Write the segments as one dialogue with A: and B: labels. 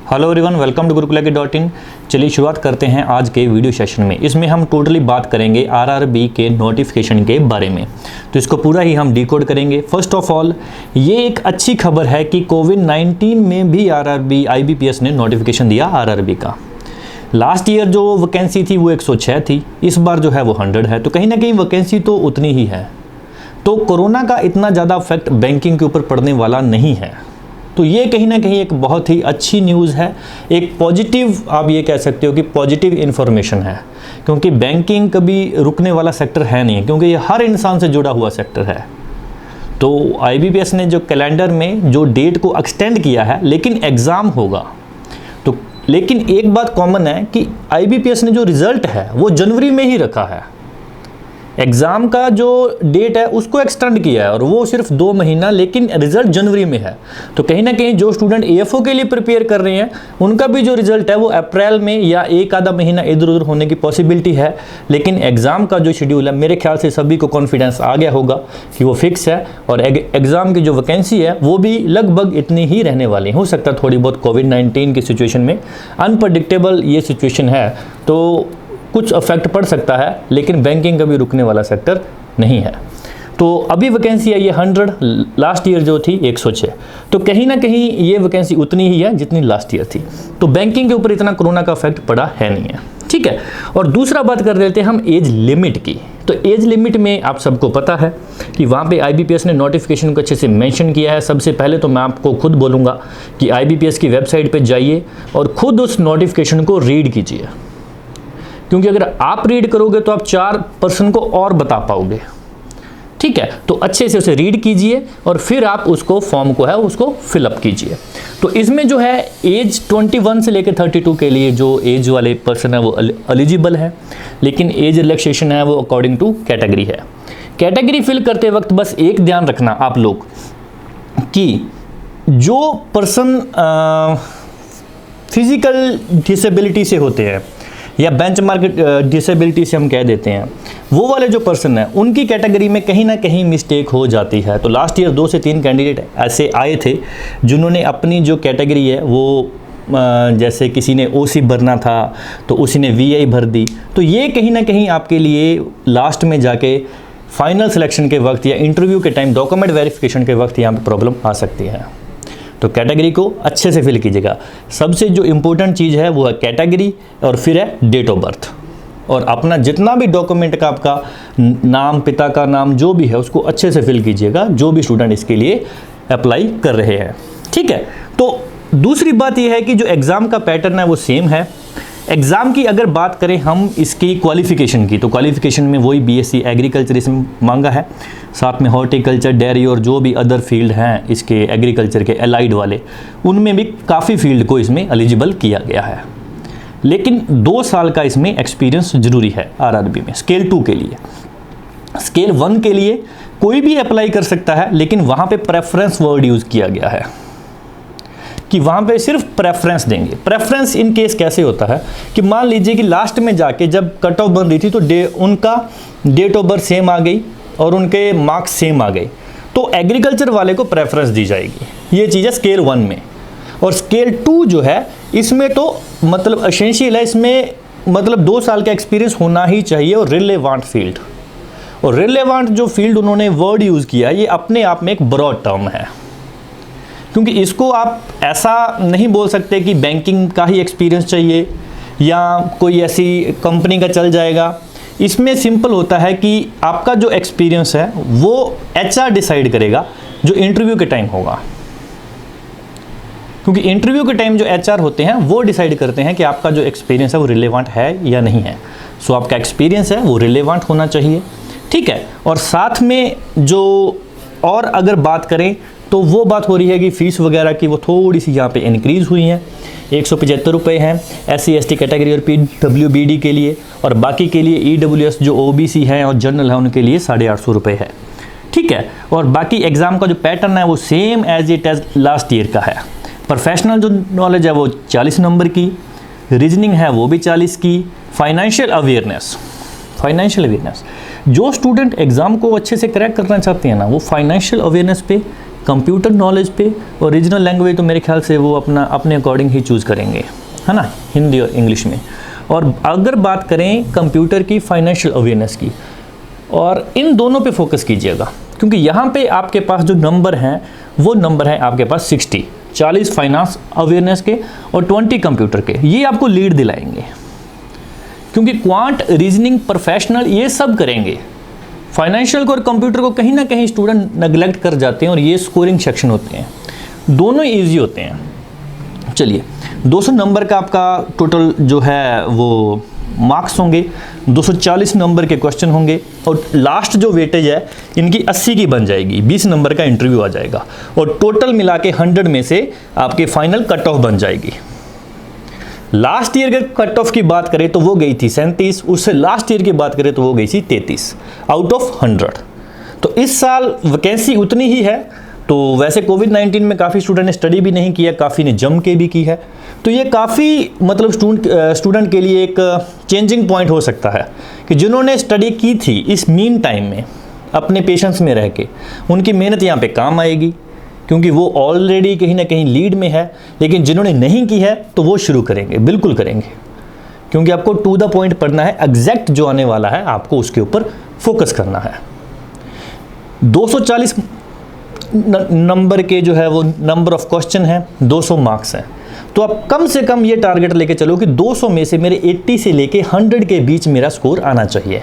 A: Hello everyone, welcome to gurukulaki.in। चलिए शुरुआत करते हैं आज के वीडियो सेशन में। इसमें हम टोटली बात करेंगे आरआरबी के नोटिफिकेशन के बारे में, तो इसको पूरा ही हम डिकोड करेंगे। फर्स्ट ऑफ ऑल, ये एक अच्छी खबर है कि कोविड-19 में भी आरआरबी आईबीपीएस ने नोटिफिकेशन दिया आरआरबी का। लास्ट ईयर जो वैकेंसी थी वो 106 थी, इस बार जो है वो 100 है, तो कहीं ना कहीं वैकेंसी तो उतनी ही है। तो कोरोना का इतना ज़्यादा इफेक्ट बैंकिंग के ऊपर पड़ने वाला नहीं है, तो ये कहीं ना कहीं एक बहुत ही अच्छी न्यूज़ है, एक पॉजिटिव, आप ये कह सकते हो कि पॉजिटिव इन्फॉर्मेशन है, क्योंकि बैंकिंग कभी रुकने वाला सेक्टर है नहीं, क्योंकि ये हर इंसान से जुड़ा हुआ सेक्टर है। तो आईबीपीएस ने जो कैलेंडर में जो डेट को एक्सटेंड किया है, लेकिन एग्ज़ाम होगा। तो लेकिन एक बात कॉमन है कि आईबीपीएस ने जो रिज़ल्ट है वो जनवरी में ही रखा है। एग्ज़ाम का जो डेट है उसको एक्सटेंड किया है और वो सिर्फ 2 महीना, लेकिन रिजल्ट जनवरी में है। तो कहीं ना कहीं जो स्टूडेंट एएफओ के लिए प्रिपेयर कर रहे हैं उनका भी जो रिजल्ट है वो अप्रैल में या एक आधा महीना इधर उधर होने की पॉसिबिलिटी है। लेकिन एग्ज़ाम का जो शेड्यूल है, मेरे ख्याल से सभी को कॉन्फिडेंस आ गया होगा कि वो फिक्स है, और एग्ज़ाम की जो वैकेंसी है वो भी लगभग इतनी ही रहने वाली। हो सकता है थोड़ी बहुत कोविड-19 की सिचुएशन में, अनप्रडिक्टेबल ये सिचुएशन है तो कुछ अफेक्ट पड़ सकता है, लेकिन बैंकिंग कभी रुकने वाला सेक्टर नहीं है। तो अभी वैकेंसी है ये 100, लास्ट ईयर जो थी 106, तो कहीं ना कहीं ये वैकेंसी उतनी ही है जितनी लास्ट ईयर थी। तो बैंकिंग के ऊपर इतना कोरोना का इफेक्ट पड़ा है नहीं है, ठीक है। और दूसरा बात कर लेते हैं हम एज लिमिट की। तो एज लिमिट में आप सबको पता है कि वहाँ पे आईबीपीएस ने नोटिफिकेशन को अच्छे से मेंशन किया है। सबसे पहले तो मैं आपको खुद बोलूँगा कि आईबीपीएस की वेबसाइट पर जाइए और खुद उस नोटिफिकेशन को रीड कीजिए, क्योंकि अगर आप रीड करोगे तो आप 4 पर्सन को और बता पाओगे, ठीक है। तो अच्छे से उसे रीड कीजिए और फिर आप उसको फॉर्म को है उसको फिलअप कीजिए। तो इसमें जो है एज 21 से लेकर 32 के लिए जो एज वाले पर्सन है वो एलिजिबल है, लेकिन एज रिलैक्सेशन है वो अकॉर्डिंग टू कैटेगरी है। कैटेगरी फिल करते वक्त बस एक ध्यान रखना आप लोग कि जो पर्सन फिजिकल डिसेबिलिटी से होते हैं या बेंचमार्क डिसेबिलिटी से हम कह देते हैं, वो वाले जो पर्सन हैं उनकी कैटेगरी में कहीं ना कहीं मिस्टेक हो जाती है। तो लास्ट ईयर 2 से 3 कैंडिडेट ऐसे आए थे जिन्होंने अपनी जो कैटेगरी है वो जैसे किसी ने ओसी भरना था तो उसी ने वीआई भर दी। तो ये कहीं ना कहीं आपके लिए लास्ट में जाके फाइनल सिलेक्शन के वक्त या इंटरव्यू के टाइम डॉक्यूमेंट वेरिफिकेशन के वक्त यहाँ पर प्रॉब्लम आ सकती है। तो कैटेगरी को अच्छे से फिल कीजिएगा। सबसे जो इम्पोर्टेंट चीज़ है वो है कैटेगरी, और फिर है डेट ऑफ बर्थ, और अपना जितना भी डॉक्यूमेंट का आपका नाम, पिता का नाम जो भी है उसको अच्छे से फिल कीजिएगा, जो भी स्टूडेंट इसके लिए अप्लाई कर रहे हैं, ठीक है। तो दूसरी बात यह है कि जो एग्ज़ाम का पैटर्न है वो सेम है। एग्ज़ाम की अगर बात करें हम इसकी क्वालिफ़िकेशन की, तो क्वालिफ़िकेशन में वही बीएससी एग्रीकल्चर इसमें मांगा है, साथ में हॉर्टिकल्चर, डेयरी और जो भी अदर फील्ड हैं इसके एग्रीकल्चर के एलाइड वाले, उनमें भी काफ़ी फील्ड को इसमें एलिजिबल किया गया है। लेकिन 2 साल का इसमें एक्सपीरियंस ज़रूरी है आरआरबी में। स्केल 2 के लिए, स्केल 1 के लिए कोई भी अप्लाई कर सकता है, लेकिन वहाँ पर प्रेफरेंस वर्ड यूज़ किया गया है कि वहाँ पे सिर्फ प्रेफरेंस देंगे। प्रेफरेंस इन केस कैसे होता है कि मान लीजिए कि लास्ट में जाके जब कट ऑफ बन रही थी तो उनका डेट ऑफ बर्थ सेम आ गई और उनके मार्क्स सेम आ गए, तो एग्रीकल्चर वाले को प्रेफरेंस दी जाएगी। ये चीज़ है स्केल 1 में। और स्केल 2 जो है इसमें तो मतलब एसेंशियल है, इसमें मतलब 2 साल का एक्सपीरियंस होना ही चाहिए, और रिलेवेंट फील्ड। और रिलेवेंट जो फील्ड उन्होंने वर्ड यूज़ किया ये अपने आप में एक ब्रॉड टर्म है, क्योंकि इसको आप ऐसा नहीं बोल सकते कि बैंकिंग का ही एक्सपीरियंस चाहिए या कोई ऐसी कंपनी का चल जाएगा। इसमें सिंपल होता है कि आपका जो एक्सपीरियंस है वो एचआर डिसाइड करेगा जो इंटरव्यू के टाइम होगा, क्योंकि इंटरव्यू के टाइम जो एचआर होते हैं वो डिसाइड करते हैं कि आपका जो एक्सपीरियंस है वो रिलेवेंट है या नहीं है। सो आपका एक्सपीरियंस है वो रिलेवेंट होना चाहिए, ठीक है। और साथ में जो और अगर बात करें तो वो बात हो रही है कि फ़ीस वगैरह की वो थोड़ी सी यहाँ पे इंक्रीज़ हुई हैं, 175 रुपये हैं SC/ST कैटेगरी और PWBD के लिए, और बाकी के लिए EWS जो OBC हैं और जनरल है उनके लिए 850 रुपये है, ठीक है। और बाकी एग्ज़ाम का जो पैटर्न है वो same as it as last year का है। प्रोफेशनल जो नॉलेज है वो 40 नंबर की, रीजनिंग है वो भी 40 की, फाइनेंशियल अवेयरनेस जो स्टूडेंट एग्ज़ाम को अच्छे से क्रैक करना चाहते हैं ना, वो फाइनेंशियल अवेयरनेस पे कंप्यूटर नॉलेज पे और रीजनल लैंग्वेज तो मेरे ख्याल से वो अपने अकॉर्डिंग ही चूज़ करेंगे, है ना, हिंदी और इंग्लिश में। और अगर बात करें कंप्यूटर की फाइनेंशियल अवेयरनेस की, और इन दोनों पे फोकस कीजिएगा, क्योंकि यहाँ पे आपके पास जो नंबर हैं वो नंबर हैं आपके पास 40 फाइनेंस अवेयरनेस के और 20 कंप्यूटर के। ये आपको लीड दिलाएंगे, क्योंकि क्वांट, रीजनिंग, प्रोफेशनल ये सब करेंगे। फाइनेंशियल को और कंप्यूटर को कहीं ना कहीं स्टूडेंट नेगलेक्ट कर जाते हैं, और ये स्कोरिंग सेक्शन होते हैं, दोनों ईजी होते हैं। चलिए, 200 नंबर का आपका टोटल जो है वो मार्क्स होंगे, 240 नंबर के क्वेश्चन होंगे, और लास्ट जो वेटेज है इनकी 80 की बन जाएगी, 20 नंबर का इंटरव्यू आ जाएगा, और टोटल मिला के 100 में से आपके फाइनल कट ऑफ बन जाएगी। लास्ट ईयर के कट ऑफ की बात करें तो वो गई थी 37, उससे लास्ट ईयर की बात करें तो वो गई थी 33 आउट ऑफ 100। तो इस साल वैकेंसी उतनी ही है। तो वैसे कोविड-19 में काफ़ी स्टूडेंट ने स्टडी भी नहीं किया, काफ़ी ने जम के भी की है, तो ये काफ़ी मतलब स्टूडेंट के लिए एक चेंजिंग पॉइंट हो सकता है कि जिन्होंने स्टडी की थी इस मीन टाइम में अपने पेशेंस में रह के, उनकी मेहनत यहाँ पे काम आएगी, क्योंकि वो ऑलरेडी कहीं ना कहीं लीड में है। लेकिन जिन्होंने नहीं की है तो वो शुरू करेंगे, बिल्कुल करेंगे, क्योंकि आपको टू द पॉइंट पढ़ना है, एग्जैक्ट जो आने वाला है आपको उसके ऊपर फोकस करना है। 240 नंबर के जो है वो नंबर ऑफ क्वेश्चन है, 200 मार्क्स हैं, तो आप कम से कम ये टारगेट लेके चलो कि 200 में से मेरे 80 से लेके 100 के बीच मेरा स्कोर आना चाहिए,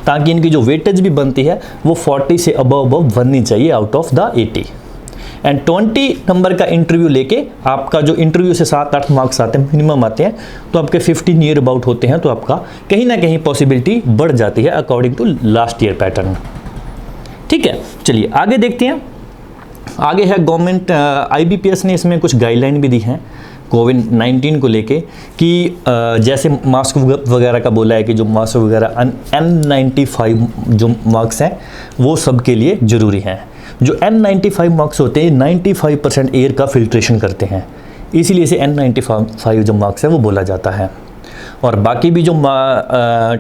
A: ताकि इनकी जो वेटेज भी बनती है वो 40 से अबव बननी चाहिए out of the 80। And 20 number का इंटरव्यू लेके आपका जो इंटरव्यू से 7-8 मार्क्स आते हैं, मिनिमम आते हैं, तो आपके 50 नियर अबाउट होते हैं, तो आपका कहीं ना कहीं पॉसिबिलिटी बढ़ जाती है according to last year pattern. ठीक है, चलिए आगे देखते हैं। आगे है गवर्नमेंट IBPS ने इसमें कुछ गाइडलाइन भी दी हैं कोविड-19 को लेके, कि जैसे मास्क वगैरह का बोला है कि जो मास्क वगैरह N95 जो मार्क्स हैं वो सबके लिए ज़रूरी हैं। जो N95 मार्क्स होते हैं 95% एयर का फिल्ट्रेशन करते हैं, इसीलिए इसे N95 जो मार्क्स है वो बोला जाता है। और बाकी भी जो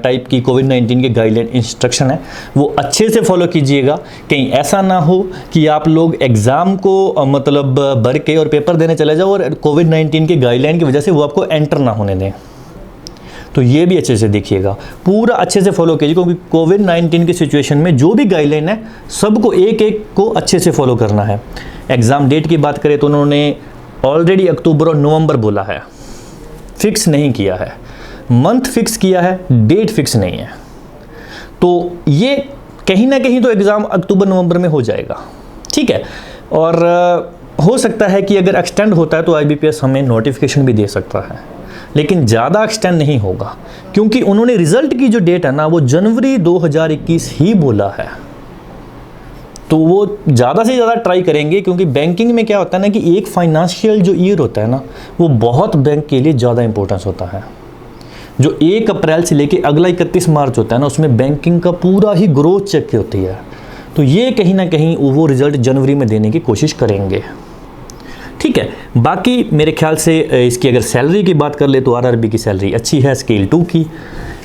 A: टाइप की कोविड-19 के गाइडलाइन इंस्ट्रक्शन है वो अच्छे से फॉलो कीजिएगा, कहीं ऐसा ना हो कि आप लोग एग्ज़ाम को मतलब भर के और पेपर देने चले जाओ और कोविड-19 के गाइडलाइन की वजह से वो आपको एंटर ना होने दें। तो ये भी अच्छे से देखिएगा, पूरा अच्छे से फॉलो कीजिए, क्योंकि कोविड-19 की सिचुएशन में जो भी गाइडलाइन है सबको एक एक को अच्छे से फॉलो करना है। एग्ज़ाम डेट की बात करें तो उन्होंने ऑलरेडी अक्टूबर और नवंबर बोला है, फिक्स नहीं किया है, मंथ फिक्स किया है, डेट फिक्स नहीं है। तो ये कहीं ना कहीं तो एग्ज़ाम अक्टूबर नवंबर में हो जाएगा, ठीक है। और हो सकता है कि अगर एक्सटेंड होता है तो IBPS हमें नोटिफिकेशन भी दे सकता है, लेकिन ज़्यादा एक्सटेंड नहीं होगा, क्योंकि उन्होंने रिज़ल्ट की जो डेट है ना वो जनवरी 2021 ही बोला है। तो वो ज़्यादा से ज़्यादा ट्राई करेंगे, क्योंकि बैंकिंग में क्या होता है ना कि एक फाइनेंशियल जो ईयर होता है ना वो बहुत बैंक के लिए ज़्यादा इंपॉर्टेंस होता है। जो 1 अप्रैल से लेके अगला 31 मार्च होता है ना, उसमें बैंकिंग का पूरा ही ग्रोथ चेक होती है। तो ये कहीं ना कहीं वो रिज़ल्ट जनवरी में देने की कोशिश करेंगे, ठीक है। बाकी मेरे ख्याल से इसकी अगर सैलरी की बात कर ले तो RRB की सैलरी अच्छी है, स्केल 2 की।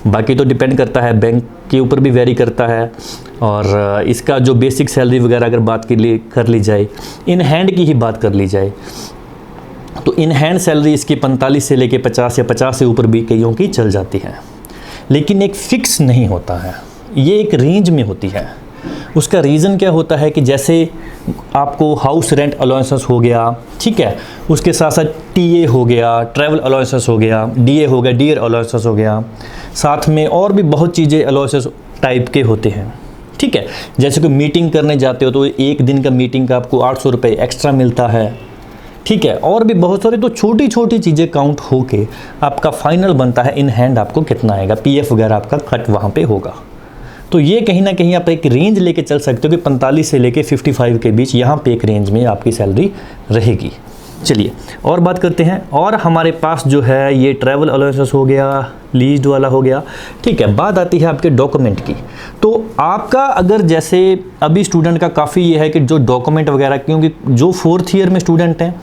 A: बाकी तो डिपेंड करता है, बैंक के ऊपर भी वेरी करता है। और इसका जो बेसिक सैलरी वगैरह अगर बात कर ली जाए, इन हैंड की ही बात कर ली जाए, तो इन हैंड सैलरी इसकी 45 से लेके 50 या 50 से ऊपर भी कईयों की चल जाती है, लेकिन एक फ़िक्स नहीं होता है, ये एक रेंज में होती है। उसका रीज़न क्या होता है कि जैसे आपको हाउस रेंट अलाउंसेस हो गया, ठीक है, उसके साथ साथ TA हो गया, ट्रैवल अलाउंसेस हो गया, DA हो गया, डियर अलाउंसेस हो गया, साथ में और भी बहुत चीज़ें अलाउंसेस टाइप के होते हैं, ठीक है। जैसे कोई मीटिंग करने जाते हो तो एक दिन का मीटिंग का आपको 800 रुपये एक्स्ट्रा मिलता है, ठीक है। और भी बहुत सारी तो छोटी छोटी चीज़ें काउंट होके आपका फाइनल बनता है इन हैंड आपको कितना आएगा, PF वगैरह आपका कट वहाँ पे होगा। तो ये कहीं ना कहीं आप एक रेंज लेके चल सकते हो कि 45 से लेके 55 के बीच यहाँ पे एक रेंज में आपकी सैलरी रहेगी। चलिए और बात करते हैं। और हमारे पास जो है ये ट्रैवल अलाउंसेस हो गया, लीज्ड वाला हो गया, ठीक है। बात आती है आपके डॉक्यूमेंट की। तो आपका अगर जैसे अभी स्टूडेंट का काफ़ी ये है कि जो डॉक्यूमेंट वगैरह, क्योंकि जो 4th ईयर में स्टूडेंट हैं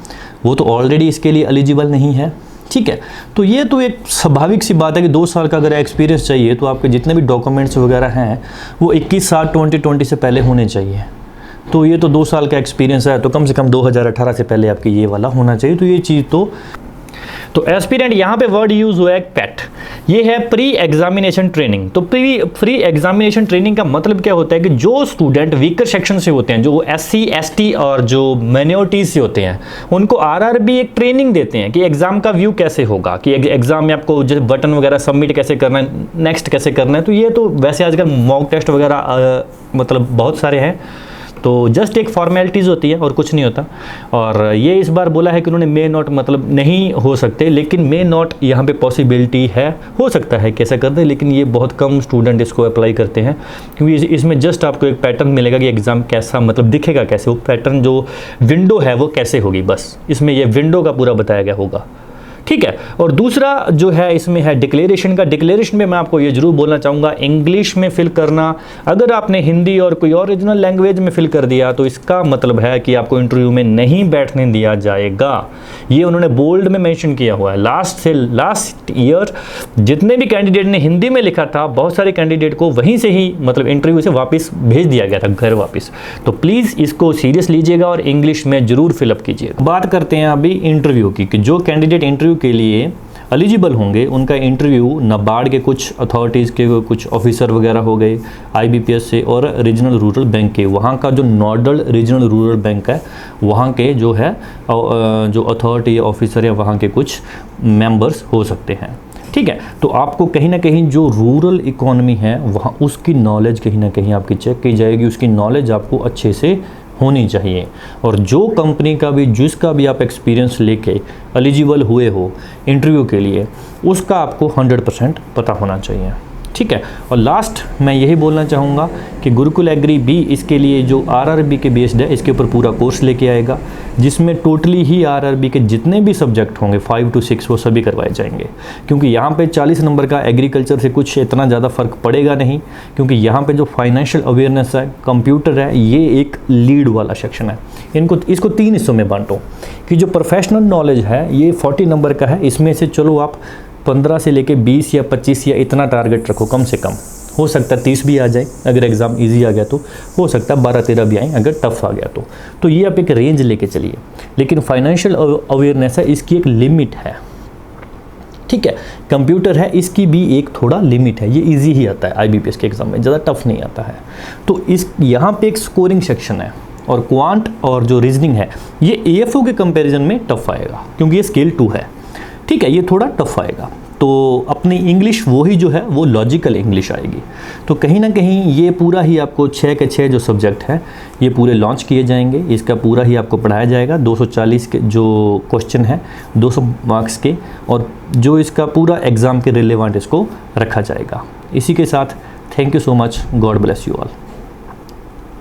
A: वो तो ऑलरेडी इसके लिए एलिजिबल नहीं है, ठीक है। तो ये तो एक स्वाभाविक सी बात है कि 2 साल का अगर एक्सपीरियंस चाहिए तो आपके जितने भी डॉक्यूमेंट्स वगैरह हैं वो 21/7/2020 से पहले होने चाहिए। तो ये तो 2 साल का एक्सपीरियंस है, तो कम से कम 2018 से पहले आपकी ये वाला होना चाहिए। तो ये चीज़ तो एस्पिरेंट यहाँ पे वर्ड यूज़ हुआ है पैट, ये है प्री एग्जामिनेशन ट्रेनिंग। तो प्री एग्जामिनेशन ट्रेनिंग का मतलब क्या होता है कि जो स्टूडेंट वीकर सेक्शन से होते हैं, जो SC ST और जो माइनॉरिटीज से होते हैं, उनको RRB एक ट्रेनिंग देते हैं कि एग्जाम का व्यू कैसे होगा, कि एग्जाम में आपको जैसे बटन वगैरह सबमिट कैसे करना है, नेक्स्ट कैसे करना है। तो ये तो वैसे आजकल मॉक टेस्ट वगैरह मतलब बहुत सारे हैं, तो जस्ट एक फॉर्मेलिटीज़ होती है और कुछ नहीं होता। और ये इस बार बोला है कि उन्होंने मे नॉट मतलब नहीं हो सकते, लेकिन मे नॉट यहाँ पे पॉसिबिलिटी है, हो सकता है कैसा करते हैं, लेकिन ये बहुत कम स्टूडेंट इसको अप्लाई करते हैं, क्योंकि इसमें जस्ट आपको एक पैटर्न मिलेगा कि एग्ज़ाम कैसा मतलब दिखेगा कैसे, वो पैटर्न जो विंडो है वो कैसे होगी, बस इसमें ये विंडो का पूरा बताया गया होगा, ठीक है। और दूसरा जो है इसमें है डिक्लेरेशन का। डिक्लेरेशन में मैं आपको ये जरूर बोलना चाहूँगा, इंग्लिश में फिल करना। अगर आपने हिंदी और कोई और रीजनल लैंग्वेज में फिल कर दिया तो इसका मतलब है कि आपको इंटरव्यू में नहीं बैठने दिया जाएगा। ये उन्होंने बोल्ड में मेंशन किया हुआ है। लास्ट ईयर जितने भी कैंडिडेट ने हिंदी में लिखा था, बहुत सारे कैंडिडेट को वहीं से ही मतलब इंटरव्यू से वापस भेज दिया गया था घर वापस। तो प्लीज़ इसको सीरियस लीजिएगा और इंग्लिश में ज़रूर फिलअप कीजिएगा। बात करते हैं अभी इंटरव्यू की, कि जो कैंडिडेट इंटरव्यू के लिए एलिजिबल होंगे उनका इंटरव्यू नाबार्ड के कुछ अथॉरिटीज़ के कुछ ऑफिसर वगैरह हो गए, IBPS से, और रीजनल रूरल बैंक के, वहाँ का जो नोडल रीजनल रूरल बैंक है वहाँ के जो है जो अथॉरिटी ऑफिसर है वहाँ के कुछ मेंबर्स हो सकते हैं, ठीक है। तो आपको कहीं ना कहीं जो रूरल इकोनॉमी है वहाँ उसकी नॉलेज कहीं ना कहीं आपकी चेक की जाएगी, उसकी नॉलेज आपको अच्छे से होनी चाहिए। और जो कंपनी का भी जिसका भी आप एक्सपीरियंस लेके एलिजिबल हुए हो इंटरव्यू के लिए, उसका आपको 100% पता होना चाहिए, ठीक है। और लास्ट मैं यही बोलना चाहूँगा कि गुरुकुल एग्री भी इसके लिए जो RRB के बेस्ड है इसके ऊपर पूरा कोर्स लेके आएगा, जिसमें टोटली ही RRB के जितने भी सब्जेक्ट होंगे 5 to 6 वो सभी करवाए जाएंगे। क्योंकि यहाँ पे 40 नंबर का एग्रीकल्चर से कुछ इतना ज़्यादा फ़र्क पड़ेगा नहीं, क्योंकि यहाँ पे जो फाइनेंशियल अवेयरनेस है, कंप्यूटर है, ये एक लीड वाला सेक्शन है। इसको 3 हिस्सों में बांटो कि जो प्रोफेशनल नॉलेज है ये 40 नंबर का है, इसमें से चलो आप 15 से लेके 20 या 25 या इतना टारगेट रखो कम से कम। हो सकता है 30 भी आ जाए अगर एग्ज़ाम इजी आ गया तो, हो सकता है 12-13 भी आए अगर टफ आ गया तो ये आप एक रेंज लेके चलिए। लेकिन फाइनेंशियल अवेयरनेस है, इसकी एक लिमिट है, ठीक है। कंप्यूटर है, इसकी भी एक थोड़ा लिमिट है, ये इजी ही आता है IBPS के एग्ज़ाम में, ज़्यादा टफ नहीं आता है। तो यहाँ पे एक स्कोरिंग सेक्शन है, और क्वांट और जो रीजनिंग है ये AFO के कंपैरिजन में टफ आएगा, क्योंकि ये स्केल 2 है, ठीक है, ये थोड़ा टफ आएगा। तो अपनी इंग्लिश वही जो है वो लॉजिकल इंग्लिश आएगी। तो कहीं ना कहीं ये पूरा ही आपको 6 के 6 जो सब्जेक्ट हैं ये पूरे लॉन्च किए जाएंगे, इसका पूरा ही आपको पढ़ाया जाएगा। 240 के जो क्वेश्चन है 200 मार्क्स के, और जो इसका पूरा एग्ज़ाम के रिलेवेंट इसको रखा जाएगा। इसी के साथ thank you so much, God bless you all.